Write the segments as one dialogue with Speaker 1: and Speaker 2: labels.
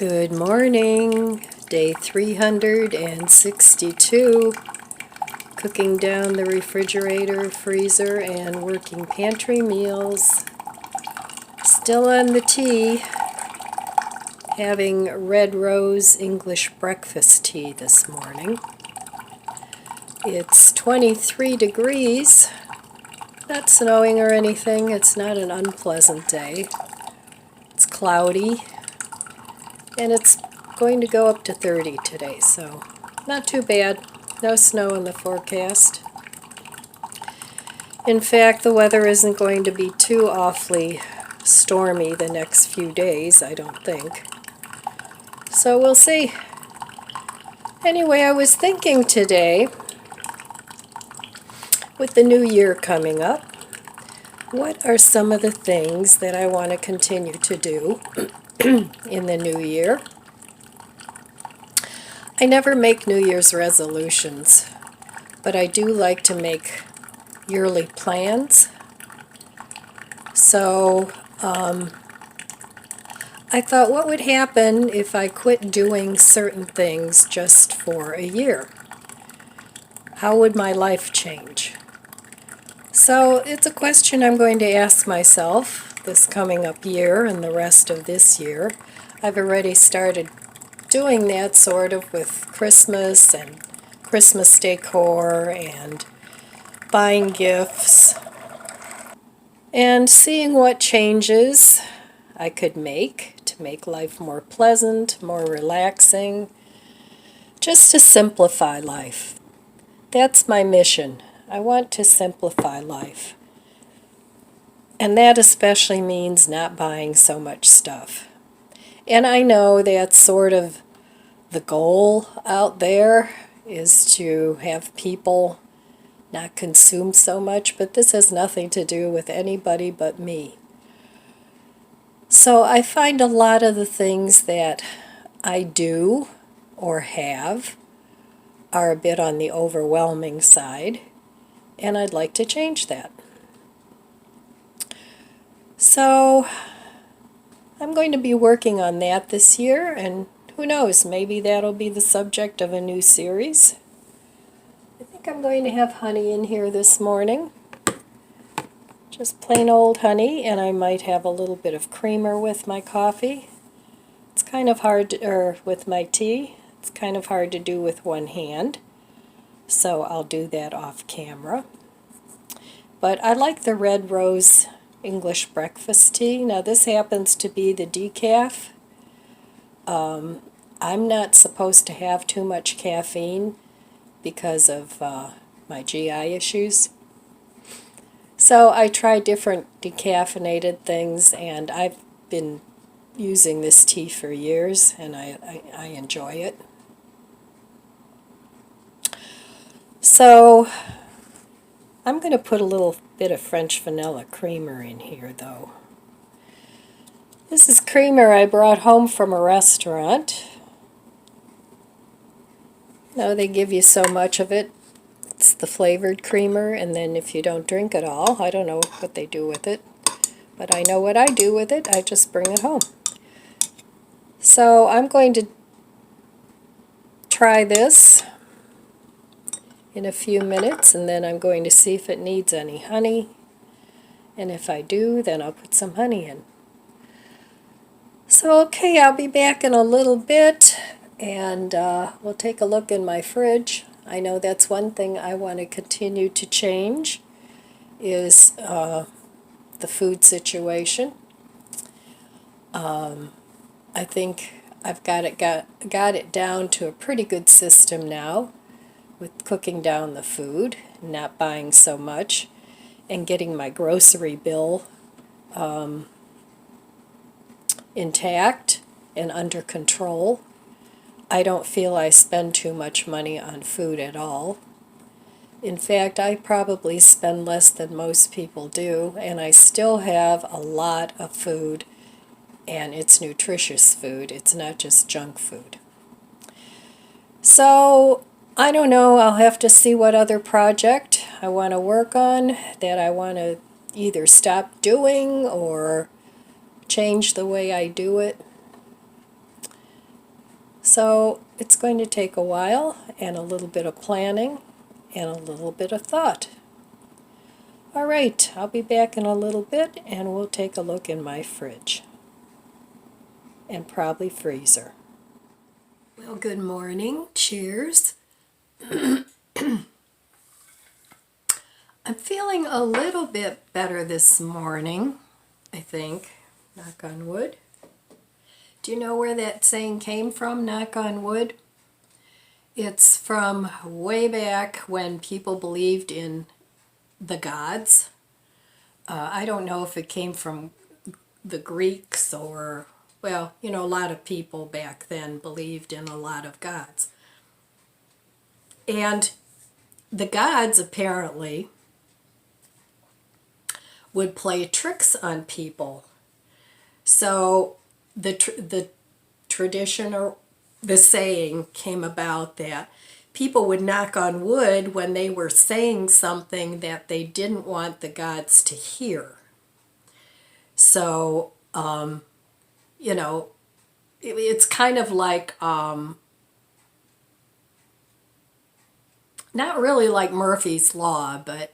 Speaker 1: Good morning, day 362, cooking down the refrigerator, freezer, and working pantry meals. Still on the tea, having red rose English breakfast tea this morning. It's 23 degrees, not snowing or anything, it's not an unpleasant day. It's cloudy. And it's going to go up to 30 today, so not too bad. No snow in the forecast. In fact, the weather isn't going to be too awfully stormy the next few days, I don't think. So we'll see. Anyway, I was thinking today, with the new year coming up, what are some of the things that I want to continue to do in the new year? I never make New Year's resolutions, but I do like to make yearly plans. So I thought, what would happen if I quit doing certain things just for a year? How would my life change? So it's a question I'm going to ask myself this coming up year and the rest of this year. I've already started doing that sort of with Christmas and Christmas decor and buying gifts and seeing what changes I could make to make life more pleasant, more relaxing, just to simplify life. That's my mission. I want to simplify life. And that especially means not buying so much stuff. And I know that's sort of the goal out there, is to have people not consume so much, but this has nothing to do with anybody but me. So I find a lot of the things that I do or have are a bit on the overwhelming side, and I'd like to change that. So I'm going to be working on that this year, and who knows, maybe that'll be the subject of a new series. I think I'm going to have honey in here this morning. Just plain old honey, and I might have a little bit of creamer with my coffee. It's kind of hard or with my tea. It's kind of hard to do with one hand, so I'll do that off camera. But I like the red rose English breakfast tea. Now this happens to be the decaf. I'm not supposed to have too much caffeine because of my GI issues. So I try different decaffeinated things, and I've been using this tea for years, and I enjoy it. So I'm going to put a little bit of French vanilla creamer in here, though. This is creamer I brought home from a restaurant. Now they give you so much of it. It's the flavored creamer, and then if you don't drink it all, I don't know what they do with it, but I know what I do with it. I just bring it home. So I'm going to try this in a few minutes, and then I'm going to see if it needs any honey, and if I do, then I'll put some honey in. So okay, I'll be back in a little bit, and we'll take a look in my fridge. I know that's one thing I want to continue to change, is the food situation. I think I've got it down to a pretty good system now, with cooking down the food, not buying so much, and getting my grocery bill intact and under control. I don't feel I spend too much money on food at all. In fact, I probably spend less than most people do, and I still have a lot of food, and it's nutritious food. It's not just junk food. So I don't know, I'll have to see what other project I want to work on that I want to either stop doing or change the way I do it. So it's going to take a while and a little bit of planning and a little bit of thought. All right, I'll be back in a little bit and we'll take a look in my fridge and probably freezer. Well, good morning. Cheers. I'm feeling a little bit better this morning, I think. Knock on wood. Do you know where that saying came from, knock on wood? It's from way back when people believed in the gods. I don't know if it came from the Greeks or, well, you know, a lot of people back then believed in a lot of gods. And the gods apparently would play tricks on people. So the tradition or the saying came about that people would knock on wood when they were saying something that they didn't want the gods to hear. So, you know, it's kind of like, not really like Murphy's Law, but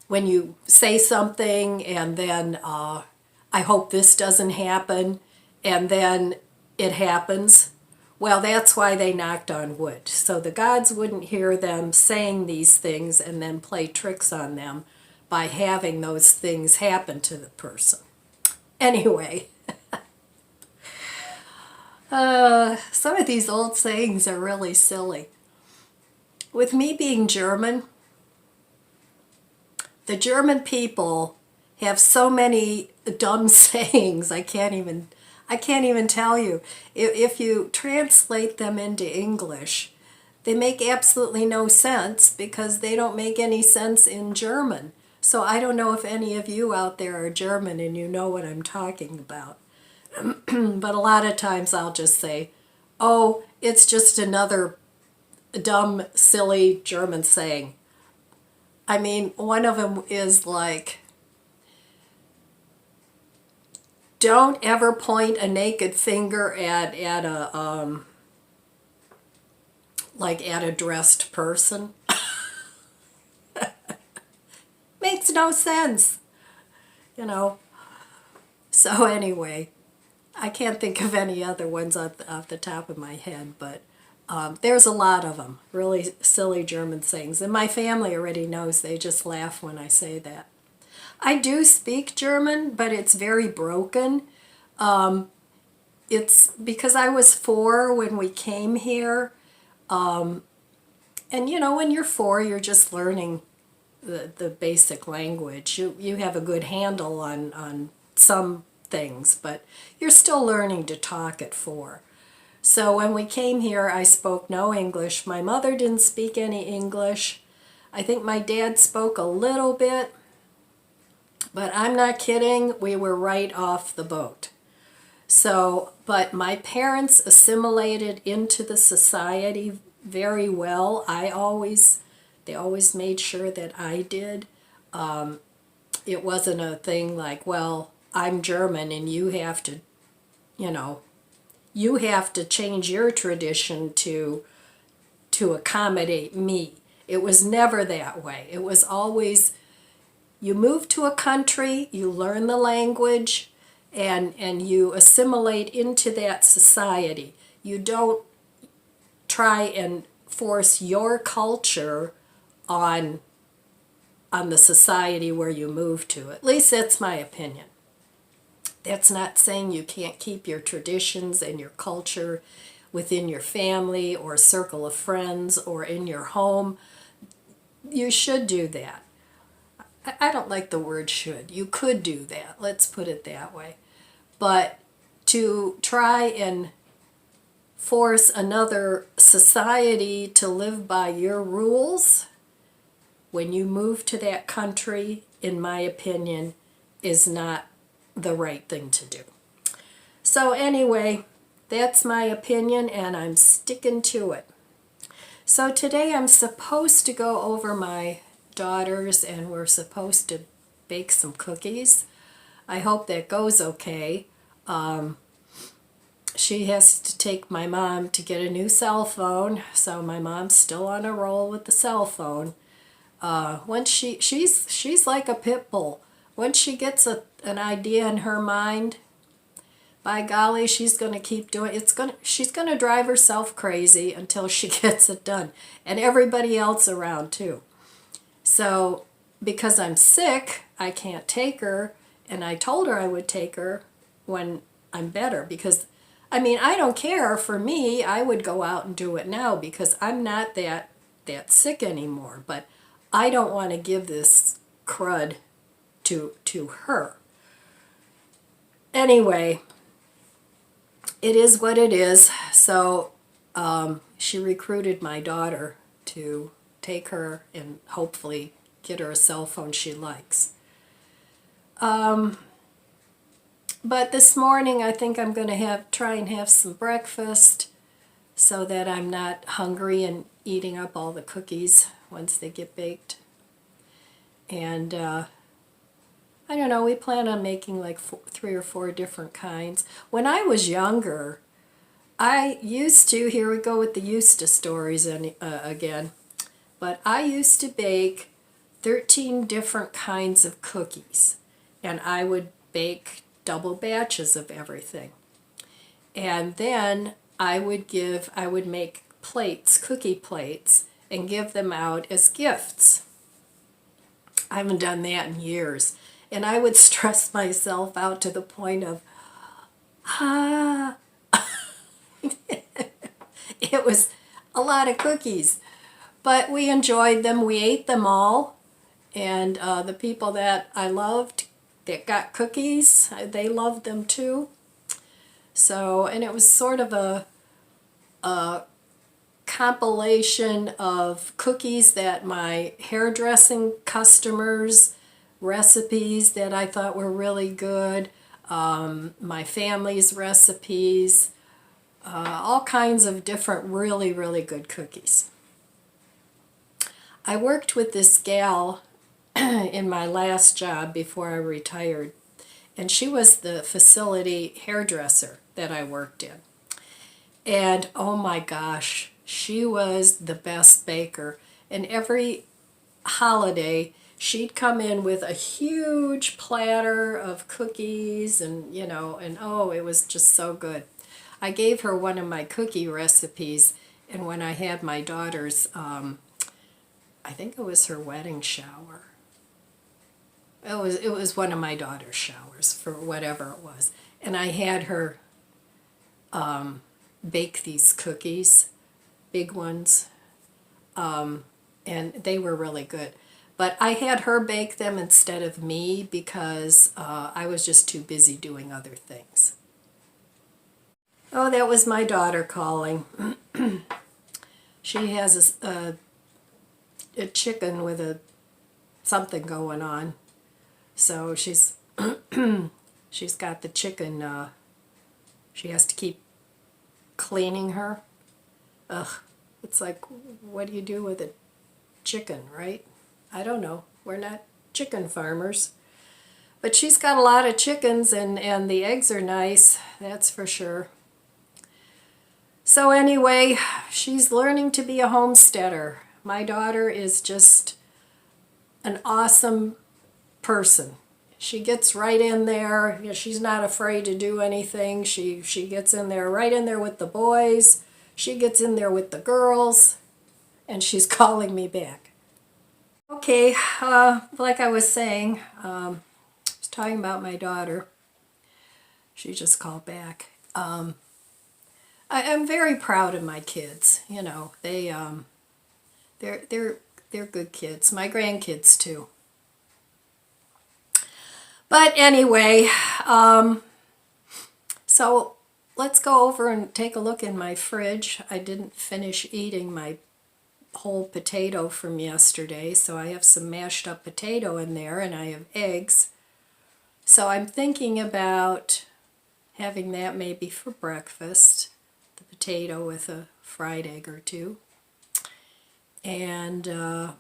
Speaker 1: when you say something and then I hope this doesn't happen, and then it happens, well, that's why they knocked on wood. So the gods wouldn't hear them saying these things and then play tricks on them by having those things happen to the person. Anyway, some of these old sayings are really silly. With me being German, the German people have so many dumb sayings, I can't even tell you. If you translate them into English, they make absolutely no sense because they don't make any sense in German. So I don't know if any of you out there are German and you know what I'm talking about. But a lot of times I'll just say, oh, it's just another dumb, silly German saying. I mean, one of them is like, don't ever point a naked finger at a like at a dressed person. Makes no sense, you know. So anyway, I can't think of any other ones off the top of my head, but there's a lot of them, really silly German sayings. And my family already knows, they just laugh when I say that. I do speak German, but it's very broken. It's because I was 4 when we came here. And you know, when you're 4, you're just learning the basic language. You have a good handle on some things, but you're still learning to talk at 4. So when we came here, I spoke no English. My mother didn't speak any English. I think my dad spoke a little bit. But I'm not kidding, we were right off the boat. So, but my parents assimilated into the society very well. They always made sure that I did. It wasn't a thing like, well, I'm German and you have to, you know, you have to change your tradition to accommodate me. It was never that way. It was always, you move to a country, you learn the language, and you assimilate into that society. You don't try and force your culture on the society where you move to. At least that's my opinion. That's not saying you can't keep your traditions and your culture within your family or circle of friends or in your home. You should do that. I don't like the word should. You could do that. Let's put it that way. But to try and force another society to live by your rules when you move to that country, in my opinion, is not the right thing to do. So anyway, that's my opinion and I'm sticking to it. So today I'm supposed to go over my daughters and we're supposed to bake some cookies. I hope that goes okay. she has to take my mom to get a new cell phone, so my mom's still on a roll with the cell phone. Once she's like a pit bull. Once she gets an idea in her mind, by golly, she's going to keep doing she's going to drive herself crazy until she gets it done, and everybody else around too. So because I'm sick, I can't take her, and I told her I would take her when I'm better, because I mean, I don't care. For me, I would go out and do it now because I'm not that sick anymore, but I don't want to give this crud to her. Anyway, it is what it is. So she recruited my daughter to take her and hopefully get her a cell phone she likes. But this morning I think I'm going to try and have some breakfast so that I'm not hungry and eating up all the cookies once they get baked. And I don't know, we plan on making like 3 or 4 different kinds. When I was younger, I used to, here we go with the used to stories again, but I used to bake 13 different kinds of cookies, and I would bake double batches of everything. And then I would make plates, cookie plates, and give them out as gifts. I haven't done that in years. And I would stress myself out to the point of, it was a lot of cookies. But we enjoyed them. We ate them all. And the people that I loved that got cookies, they loved them too. So, and it was sort of a compilation of cookies that my hairdressing customers, recipes that I thought were really good, my family's recipes, all kinds of different really, really good cookies. I worked with this gal in my last job before I retired, and she was the facility hairdresser that I worked in. And oh my gosh, she was the best baker. And every holiday, she'd come in with a huge platter of cookies and, and oh, it was just so good. I gave her one of my cookie recipes, and when I had my daughter's, I think it was her wedding shower. It was one of my daughter's showers for whatever it was. And I had her bake these cookies, big ones, and they were really good. But I had her bake them instead of me because I was just too busy doing other things. Oh, that was my daughter calling. She has a chicken with something going on. So she's got the chicken, she has to keep cleaning her. Ugh, it's like, what do you do with a chicken, right? I don't know. We're not chicken farmers. But she's got a lot of chickens, and the eggs are nice, that's for sure. So anyway, she's learning to be a homesteader. My daughter is just an awesome person. She gets right in there. She's not afraid to do anything. She gets in there, right in there with the boys. She gets in there with the girls, and she's calling me back. Okay, like I was saying, I was talking about my daughter. She just called back. I'm very proud of my kids. They're good kids. My grandkids too. But anyway, so let's go over and take a look in my fridge. I didn't finish eating my whole potato from yesterday, so I have some mashed up potato in there, and I have eggs. So I'm thinking about having that maybe for breakfast, the potato with a fried egg or two. And I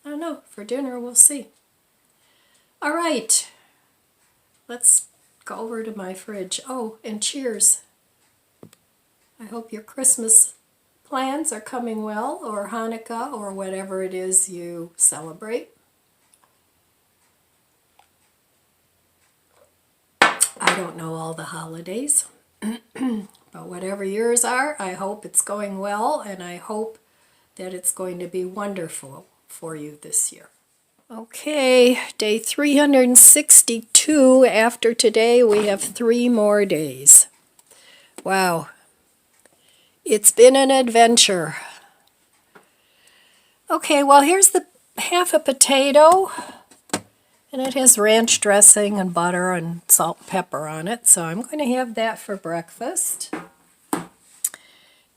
Speaker 1: don't know, for dinner we'll see. All right, let's go over to my fridge. Oh, and cheers. I hope your Christmas plans are coming well, or Hanukkah, or whatever it is you celebrate. I don't know all the holidays, but whatever yours are, I hope it's going well, and I hope that it's going to be wonderful for you this year. Okay, day 362. After today, we have 3 more days. Wow. It's been an adventure. Okay, well, here's the half a potato, and it has ranch dressing and butter and salt and pepper on it, so I'm going to have that for breakfast.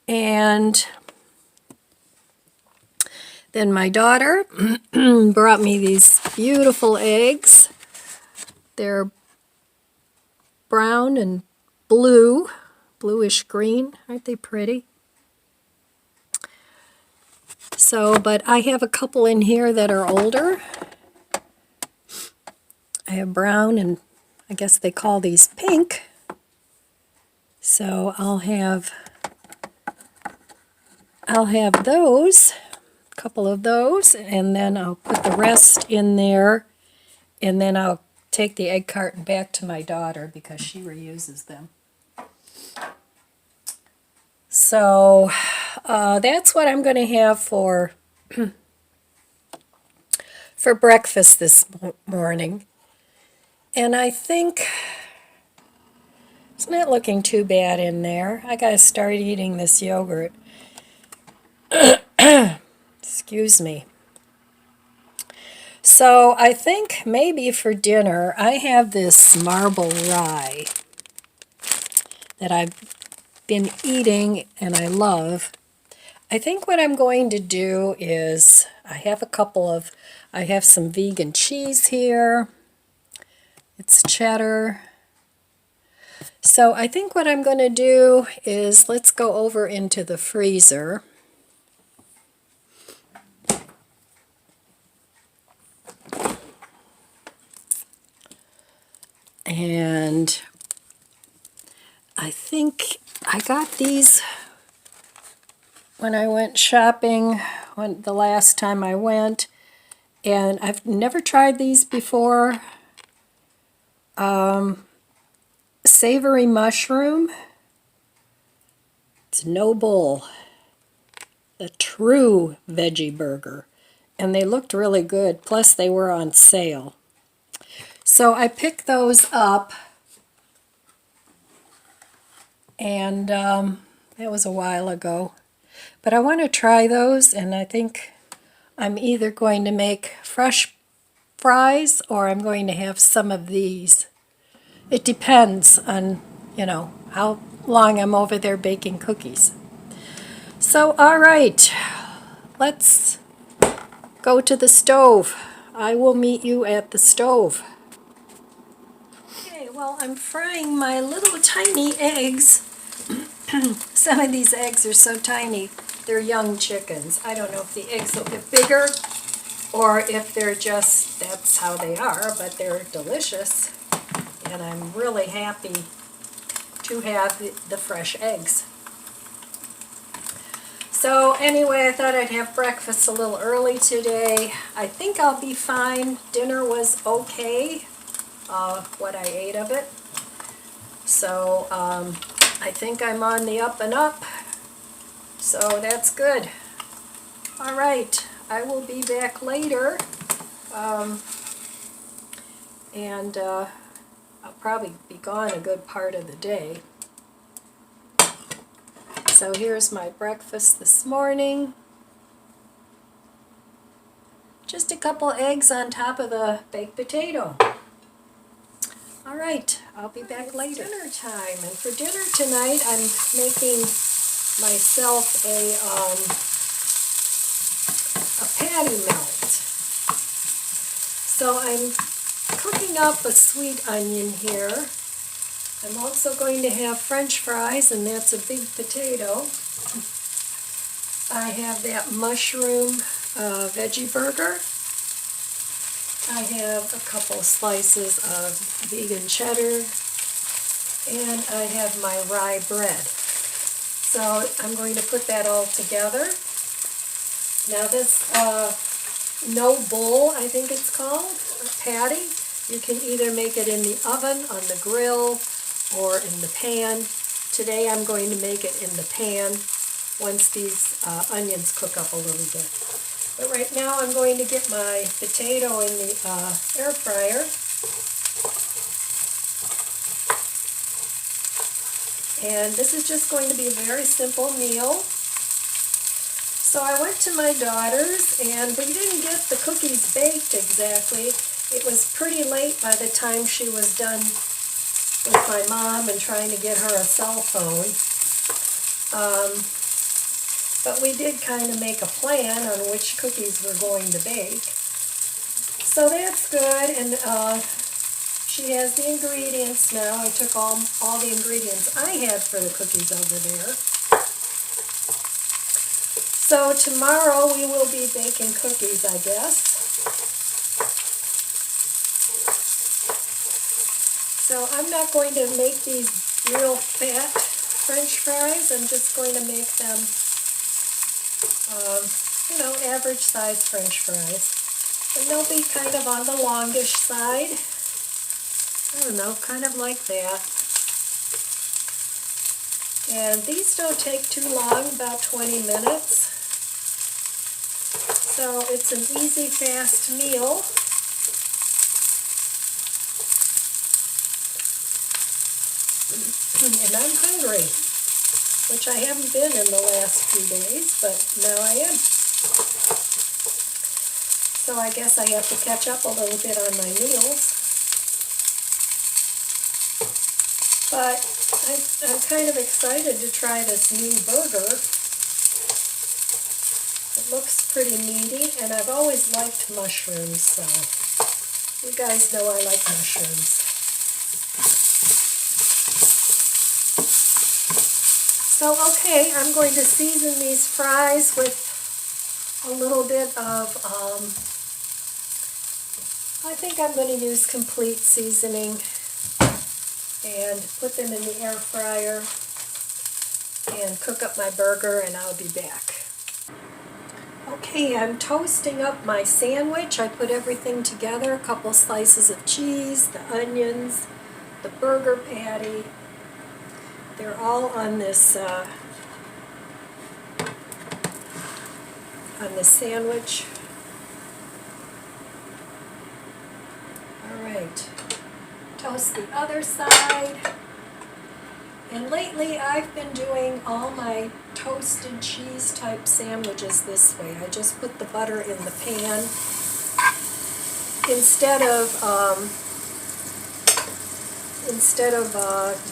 Speaker 1: And then my daughter brought me these beautiful eggs. They're brown and blue, bluish green. Aren't they pretty? So, but I have a couple in here that are older. I have brown, and I guess they call these pink. So I'll have those, a couple of those, and then I'll put the rest in there, and then I'll take the egg carton back to my daughter because she reuses them. So that's what I'm going to have for breakfast this morning. And I think it's not looking too bad in there. I got to start eating this yogurt. Excuse me. So I think maybe for dinner I have this marble rye that I've been eating and I love. I think what I'm going to do is I have some vegan cheese here. It's cheddar. So I think what I'm going to do is let's go over into the freezer. And I think I got these when I went shopping the last time I went, and I've never tried these before. Savory mushroom. It's no bull. The true veggie burger. And they looked really good, plus they were on sale. So I picked those up, and that was a while ago. But I want to try those, and I think I'm either going to make fresh fries or I'm going to have some of these. It depends on, how long I'm over there baking cookies. So, all right, let's go to the stove. I will meet you at the stove. Okay, well, I'm frying my little tiny eggs. Some of these eggs are so tiny, they're young chickens. I don't know if the eggs will get bigger or if they're just, that's how they are, but they're delicious. And I'm really happy to have the fresh eggs. So anyway, I thought I'd have breakfast a little early today. I think I'll be fine. Dinner was okay, what I ate of it. So I think I'm on the up and up. So that's good. All right, I will be back later. And I'll probably be gone a good part of the day. So here's my breakfast this morning. Just a couple eggs on top of the baked potato. All right, I'll be back later. It's dinner time, and for dinner tonight I'm making myself a patty melt. So I'm cooking up a sweet onion here. I'm also going to have French fries, and that's a big potato. I have that mushroom veggie burger. I have a couple slices of vegan cheddar, and I have my rye bread. So I'm going to put that all together. Now this no bull, I think it's called, patty, you can either make it in the oven, on the grill, or in the pan. Today I'm going to make it in the pan once these onions cook up a little bit. But right now I'm going to get my potato in the air fryer. And this is just going to be a very simple meal. So I went to my daughter's, and we didn't get the cookies baked exactly. It was pretty late by the time she was done with my mom and trying to get her a cell phone. But we did kind of make a plan on which cookies we're going to bake. So that's good, and she has the ingredients now. I took all the ingredients I had for the cookies over there. So tomorrow we will be baking cookies, I guess. So I'm not going to make these real fat French fries. I'm just going to make them, average size French fries. And they'll be kind of on the longish side. I don't know, kind of like that. And these don't take too long, about 20 minutes. So it's an easy, fast meal. And I'm hungry, which I haven't been in the last few days, but now I am. So I guess I have to catch up a little bit on my meals. But I'm kind of excited to try this new burger. It looks pretty meaty, and I've always liked mushrooms, so you guys know I like mushrooms. So, okay, I'm going to season these fries with a little bit of, I think I'm going to use complete seasoning and put them in the air fryer and cook up my burger, and I'll be back. Okay, I'm toasting up my sandwich. I put everything together, a couple slices of cheese, the onions, the burger patty. They're all on this sandwich. All right, toast the other side. And lately I've been doing all my toasted cheese type sandwiches this way. I just put the butter in the pan instead of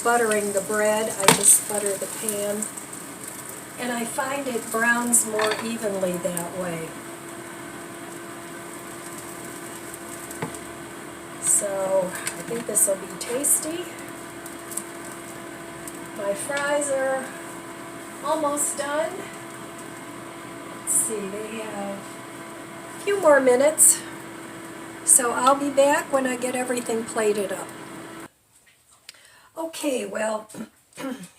Speaker 1: buttering the bread. I just butter the pan, and I find it browns more evenly that way. So I think this will be tasty. My fries are almost done. Let's see, they have a few more minutes. So I'll be back when I get everything plated up. Okay, well,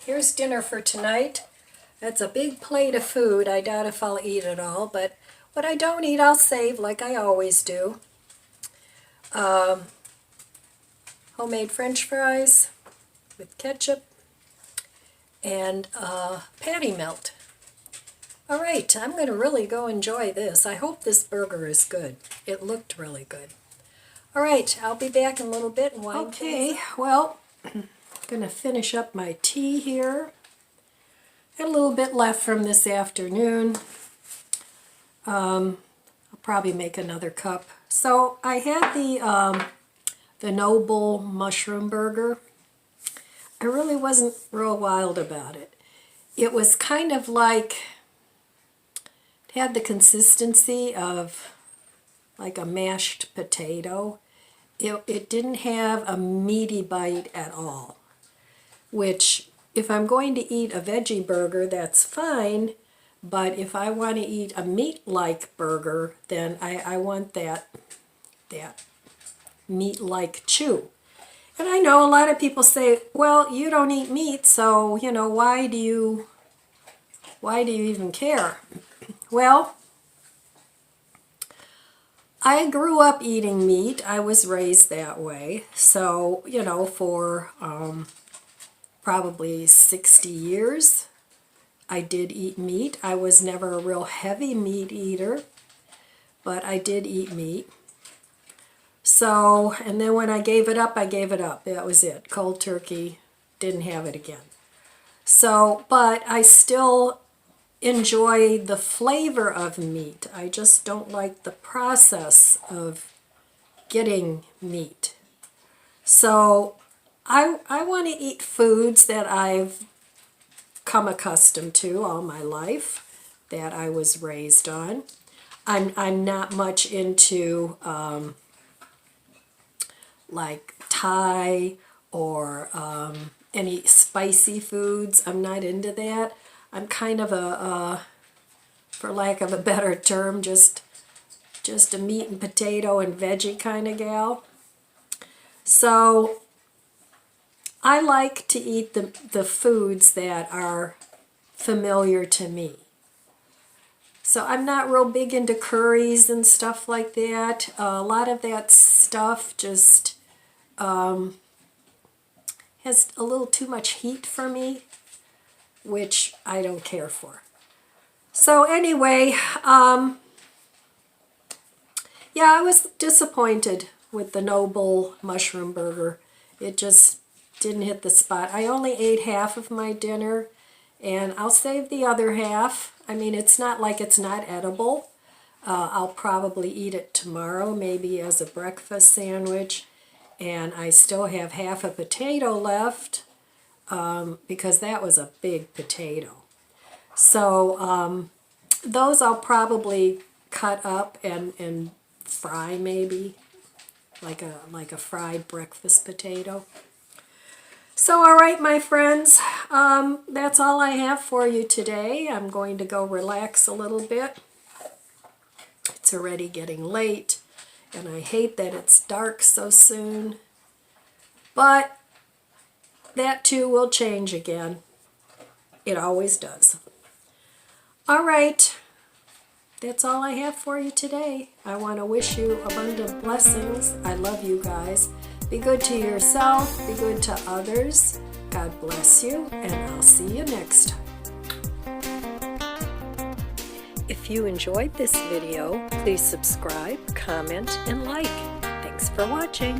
Speaker 1: here's dinner for tonight. That's a big plate of food. I doubt if I'll eat it all, but what I don't eat I'll save like I always do. Homemade French fries with ketchup and patty melt. All right, I'm going to really go enjoy this. I hope this burger is good. It looked really good. All right, I'll be back in a little bit and wind things up. Okay, well, I'm going to finish up my tea here. Got a little bit left from this afternoon. I'll probably make another cup. So I had the Noble mushroom burger. I really wasn't real wild about it. It was kind of like, it had the consistency of like a mashed potato. It didn't have a meaty bite at all, which if I'm going to eat a veggie burger, that's fine, but if I want to eat a meat-like burger, then I want that meat-like chew. And I know a lot of people say, well, you don't eat meat, so, you know, why do you even care? Well, I grew up eating meat. I was raised that way. So, you know, for probably 60 years, I did eat meat. I was never a real heavy meat eater, but I did eat meat. So, and then when I gave it up, I gave it up. That was it. Cold turkey. Didn't have it again. So, but I still enjoy the flavor of meat. I just don't like the process of getting meat. So I want to eat foods that I've come accustomed to all my life, that I was raised on. I'm not much into like Thai or any spicy foods. I'm not into that. I'm kind of a for lack of a better term, just a meat and potato and veggie kind of gal. So I like to eat the foods that are familiar to me. So I'm not real big into curries and stuff like that. A lot of that stuff just has a little too much heat for me, which I don't care for. So anyway, yeah, I was disappointed with the Noble mushroom burger. It just didn't hit the spot. I only ate half of my dinner, and I'll save the other half. I mean, it's not like it's not edible. I'll probably eat it tomorrow, maybe as a breakfast sandwich. And I still have half a potato left because that was a big potato. So those I'll probably cut up and fry, maybe like a fried breakfast potato. So all right, my friends, that's all I have for you today. I'm going to go relax a little bit. It's already getting late, and I hate that it's dark so soon. But that too will change again. It always does. All right, that's all I have for you today. I want to wish you abundant blessings. I love you guys. Be good to yourself. Be good to others. God bless you, and I'll see you next time. If you enjoyed this video, please subscribe, comment, and like. Thanks for watching.